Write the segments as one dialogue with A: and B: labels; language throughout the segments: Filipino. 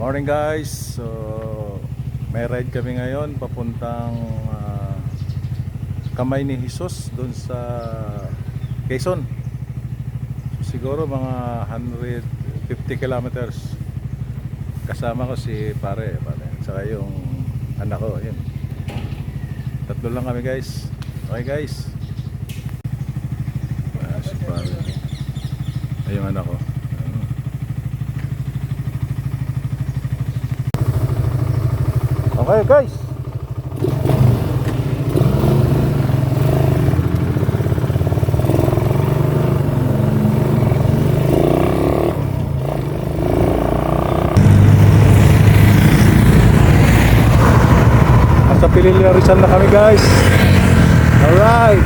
A: Morning guys, so may ride kami ngayon papuntang Kamay ni Jesus doon sa Quezon. So, siguro mga 150 kilometers. Kasama ko si pare at saka yung anak ko, yun. Tatlo lang kami guys. Okay guys. Si pare. Ay, yung anak ko. Okay guys. Nasa Pililla Rizal na kami guys. Alright.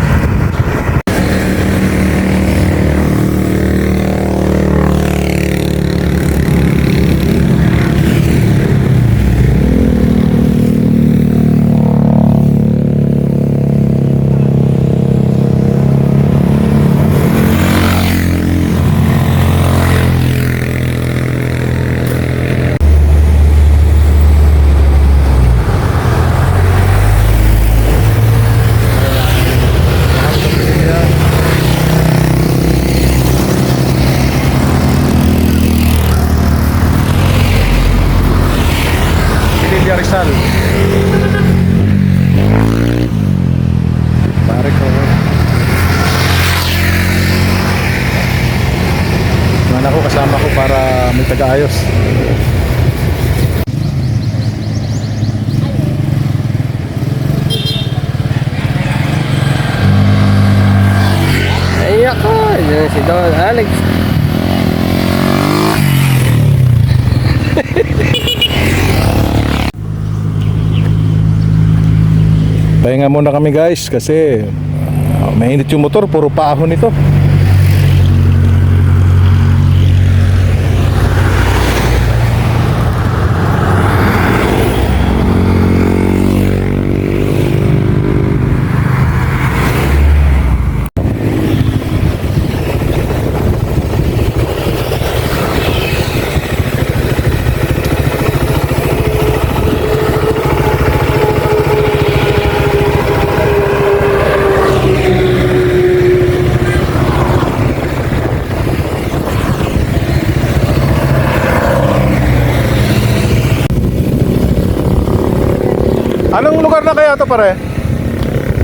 A: Rizal. Pare ko. Mana ko kasama ko para may taga-ayos.
B: Ay ako, yun si Don Alex.
A: Pahinga muna kami guys kasi mainit yung motor, puro paahon ito. Anong lugar na kaya to pare?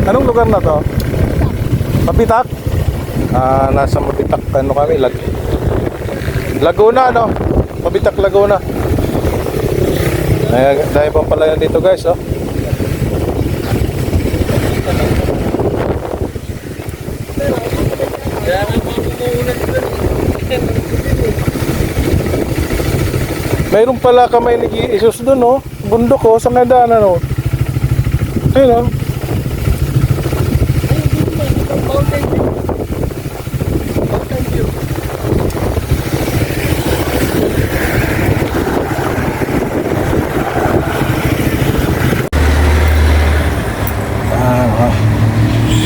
A: Anong lugar na to? Mabitak? Nasa Mabitak ano kami? Laguna no? Mabitak Laguna. Dahil pa pala yan dito guys oh. Mayroon pala Kamay ni Jesus doon no? Bundok oh, sa ngandaan ano? Ayun oh.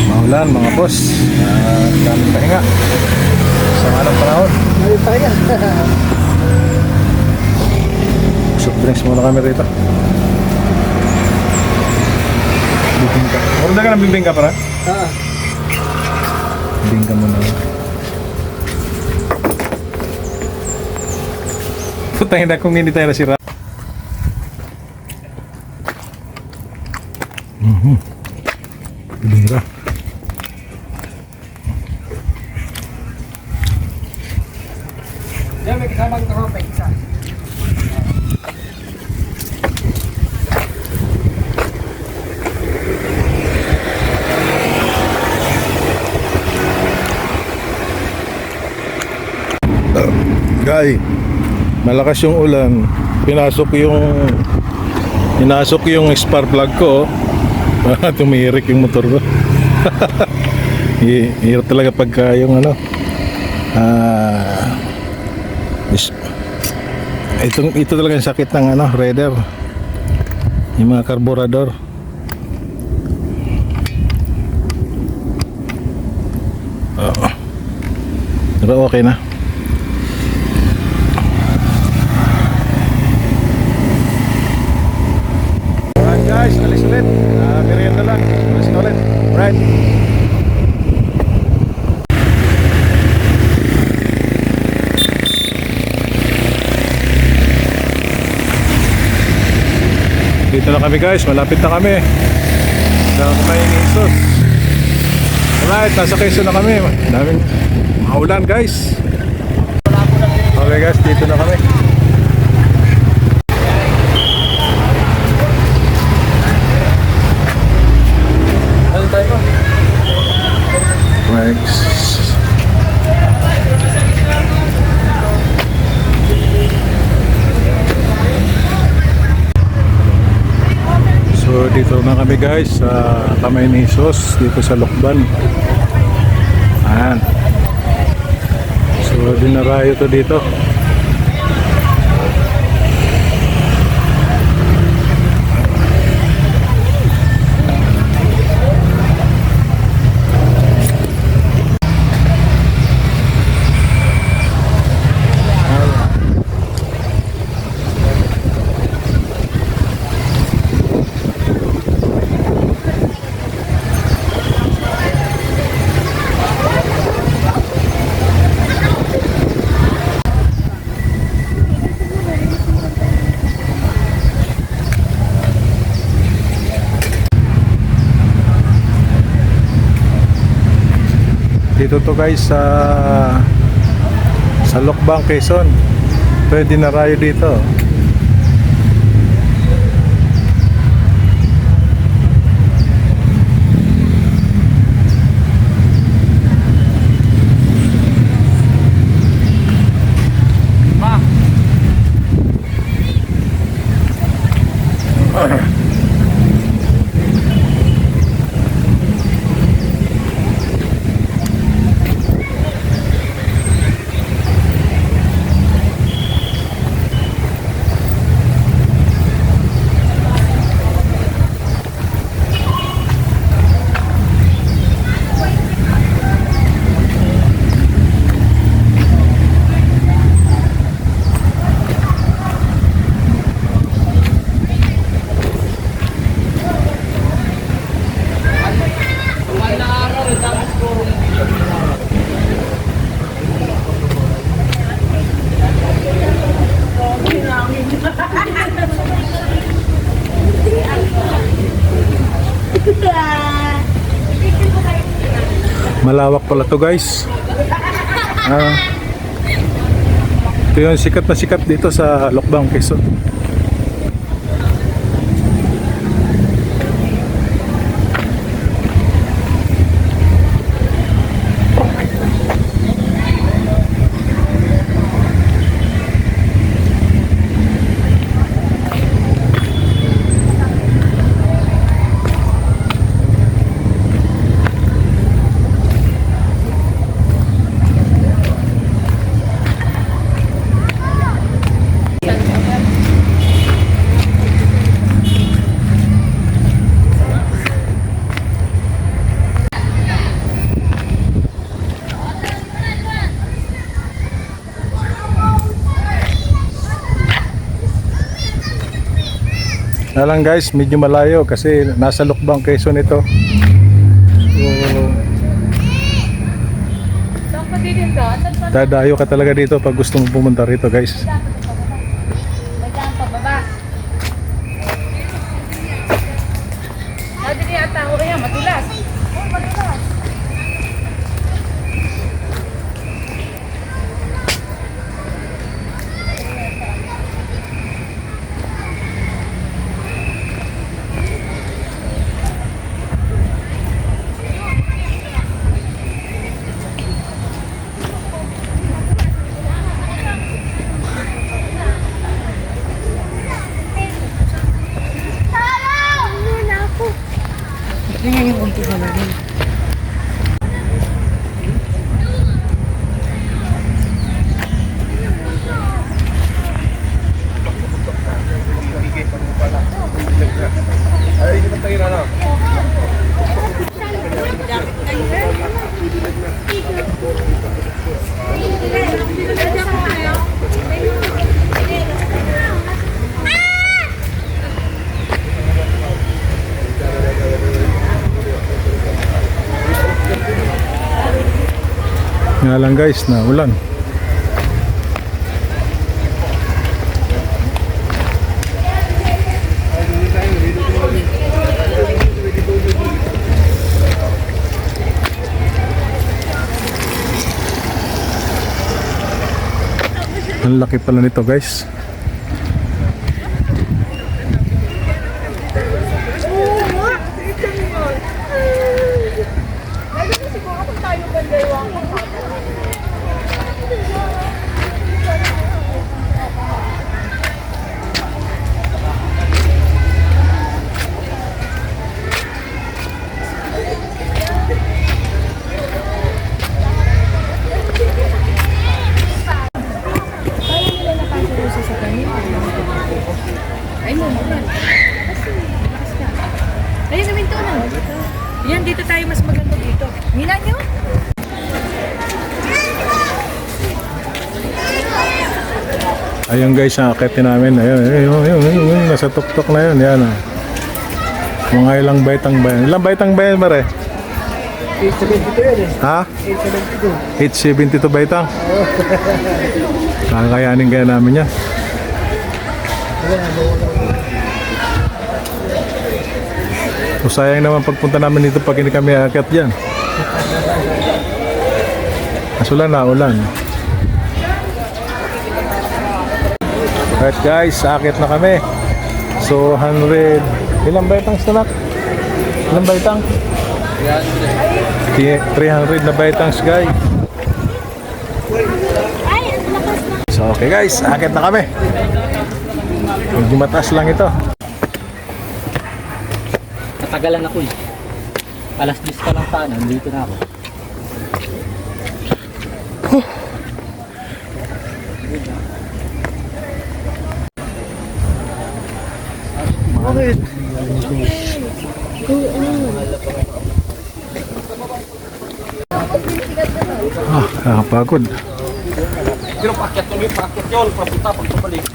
A: Maulan mga boss. Daming pahinga. Sa anong panahon?
B: Ay pahinga.
A: Soft drinks muna kami rito. Bibingka. Order ka ng bibingka para? Bibingka muna. Putangin na kung hindi tayo nasira. Bibingka.
B: Yan may kasamang tropa isa.
A: Guy, malakas yung ulan. Pinasok yung spark plug ko. Tumirik yung motor ko. Hirap talaga pagka yung ano. Ito talaga yung sakit ng ano, Raider. Yung mga karburador. Pero okay na. dito na kami guys, malapit na kami sa Kamayning Isos. Alright, nasa Quezon na kami. Daming maulan guys. Okay guys, dito na kami.
B: Ano tayo pa?
A: Thanks. So dito na kami guys sa Kamayning Isos, dito sa Lokban. Ayan. So dinarayo to dito. Dito to guys sa Lokbang, Quezon. Pwede na rayo dito. Malawak pala to guys. Ito yung sikat na sikat dito sa Lokbang, Quezon. Na lang guys, medyo malayo kasi nasa Lokbang, Quezon ito. So, dadayo ka talaga dito pag gusto mong pumunta rito guys.
B: Ganyan yung unti ko na rin.
A: Nga lang guys, na ulan. Ang laki pala nito guys.
C: Ay mo, ay, sabihin to na. Yan, dito tayo mas maganda dito. Hina nyo?
A: Ayun guys, ang akitin namin. Ayun, nasa tuktok na yun. Yan ah. Mga ilang baitang bayan. Ilang baitang bayan ba re?
B: 872 yan eh.
A: Ha?
B: 872.
A: 872 baitang? Kakayanin kaya namin yan. So sayang naman pagpunta namin dito pag hindi kami aakyat dyan. Asulan na, ulan. Alright guys, aakyat na kami. So 100. Ilang baitang stonak? Ilang baitang? 300 na baitang guys. So okay guys, aakyat na kami. Medyo mataas lang ito.
B: Natagalan ako eh. Alas 10 pa lang sana, nandito na ako.
A: Bakit? Nakapagod.
B: Pero pakyat kami, pakyat yun, papunta, pagpapalik.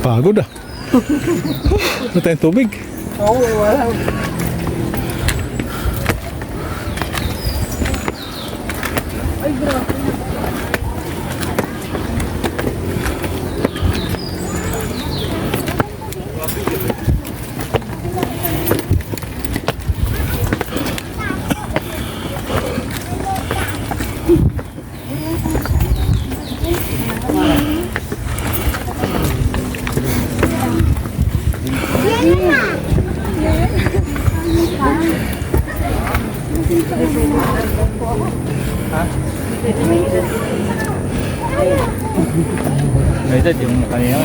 A: Pagod ah. Ano tayong tubig?
B: Oo, wala.
A: Ito yung kanina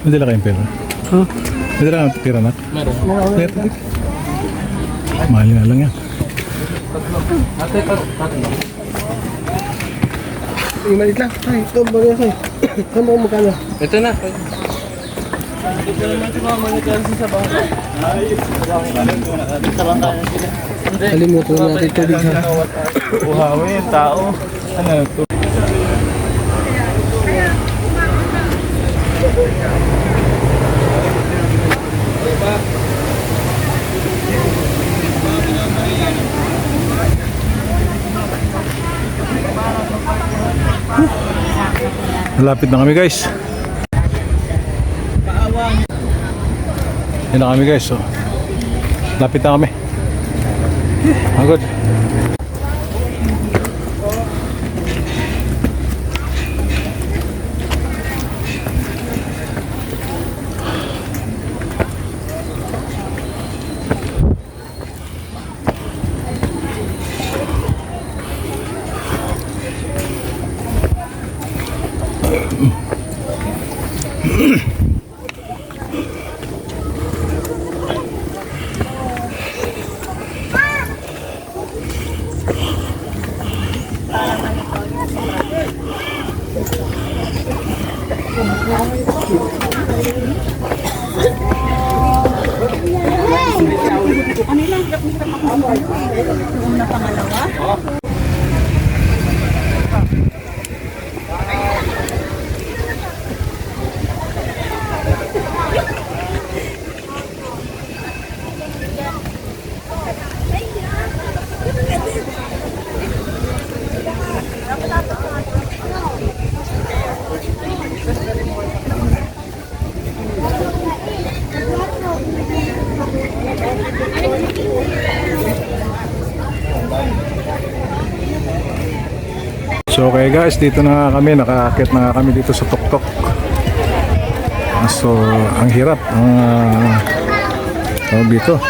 A: Hindi lang kayong pera?
B: Huh?
A: Hindi lang kayong pera, nak?
B: Meron.
A: Kaya tubig? Mahal na lang yan.
B: Ate. Yung maliit lang. Ay, ito ba yun? Saan mo magkano? Ito na. Ito naman si mama niya kasi sa bangka. Kalimutan na natin tubig ha.
A: Buhawi yung tao. Ano ito? Malapit na kami guys. Yan na kami guys. So, lapit na kami. Agad. So okay guys, dito na nga kami, nakakakit na nga kami dito sa tuktok. So ang hirap, tawag dito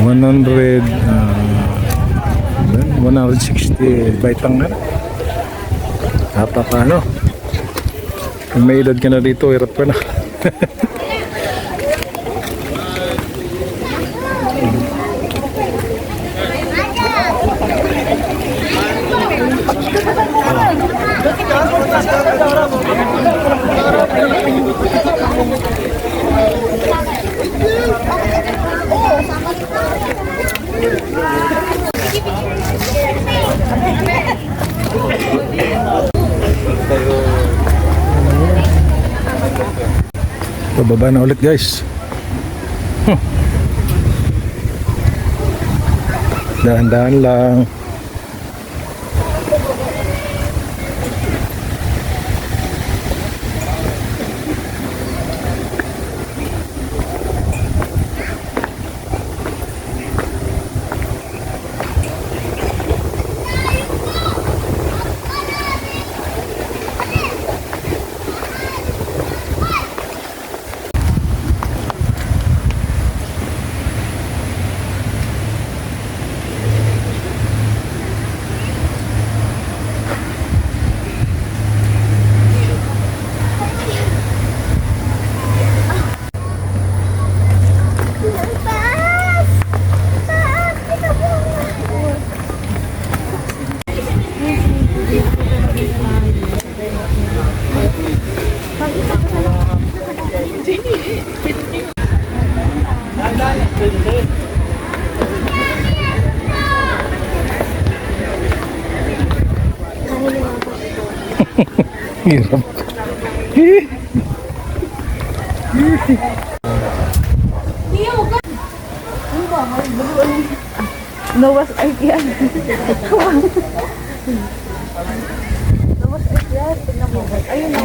A: 160 baitang na. Ano, kung may edad ka na dito, hirap ka na. Pababa na ulit guys. Dahan-dahan lang. Hirap.
C: Nawas ay yan. Nawas ay yan. Tignan mo. Ayun na.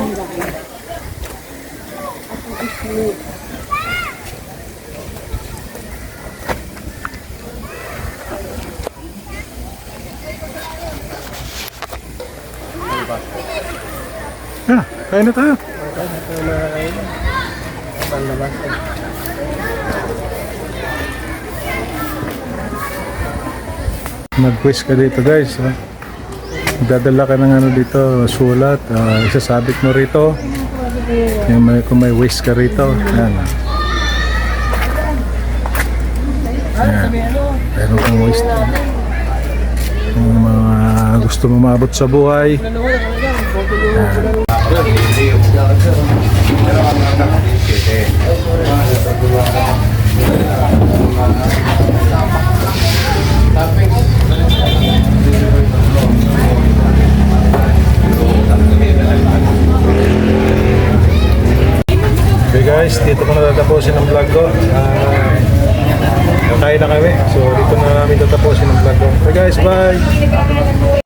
A: Kain na tayo. Mag-quiz ka dito guys. Dadala ka ng ano dito, sulat. Isasabit mo rito. Kung may wish ka rito. Yan. Yan. Meron kang wish. Yung mga gusto mo maabot sa buhay. Yan. Okay guys, dito ko na tatapusin ang vlog ko. Kain na kami. So dito na namin tatapusin ang vlog ko. Okay guys, bye!